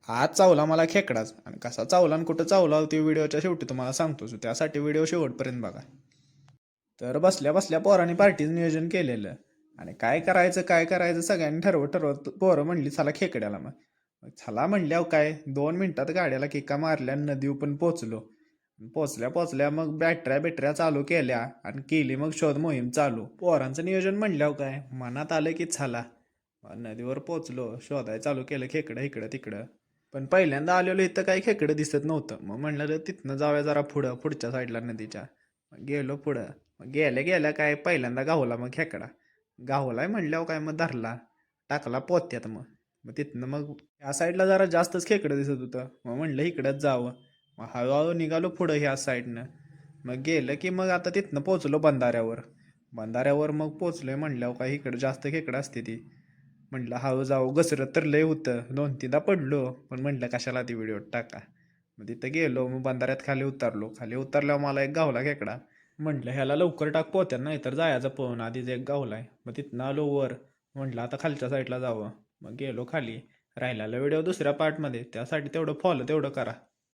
आज चावला मला खेकडाच आणि कसा चावला आणि कुठं चावला ते व्हिडिओच्या शेवटी तुम्हाला सांगतोच. त्यासाठी व्हिडिओ शेवटपर्यंत बघा. तर बसल्या बसल्या पोरांनी पार्टीचं नियोजन केलेलं आणि काय करायचं सगळ्यांनी ठरवत पोरं म्हणली चला खेकड्याला. मग चला म्हणल्यावर काय 2 मिनिटात गाड्याला किक्का मारल्या नदीवर पण पोचलो. पोचल्या पोचल्या मग बॅटऱ्या चालू केल्या आणि केली मग शोध मोहीम चालू. पोरांचं नियोजन म्हणल्यावर काय मनात आलं की चला. नदीवर पोचलो, शोधाय चालू केलं खेकडं इकडं तिकडं. पण पहिल्यांदा आलेलो इथं काही खेकडं दिसत नव्हतं. मग म्हणलं तिथनं जाऊया जरा पुढच्या साईडला नदीच्या. मग गेलो पुढं. मग गेल्या गेल्या काय पहिल्यांदा गावला मग खेकडा. गावलाय म्हणल्यावर काय मग धरला, टाकला पोत्यात. मग तिथनं मग ह्या साईडला जरा जास्तच खेकडं दिसत होतं. मग म्हणलं इकडंच जावं. मग हळूहळू निघालो पुढं ह्या साईडनं. मग गेलं की मग आता तिथनं पोचलो बंधाऱ्यावर मग पोचलोय म्हणल्यावर काय इकडं जास्त खेकडं असते ती. म्हटलं हळू जाऊ, घसरत तर लय होतं, 2-3दा पडलो. पण म्हटलं कशाला ती व्हिडिओ टाका. मग तिथं गेलो, मग बंधाऱ्यात खाली उतरल्यावर मला एक गावला खेकडा. म्हटलं ह्याला लवकर टाक पोत्यात नाही तर जायचं पळून, आधीच एक गावलाय. मग तिथनं आलो वर. म्हटलं आता खालच्या साईडला जावं. मग गेलो खाली. राहिलेला व्हिडिओ दुसऱ्या पार्टमध्ये, त्यासाठी तेवढं फॉलो तेवढं करा.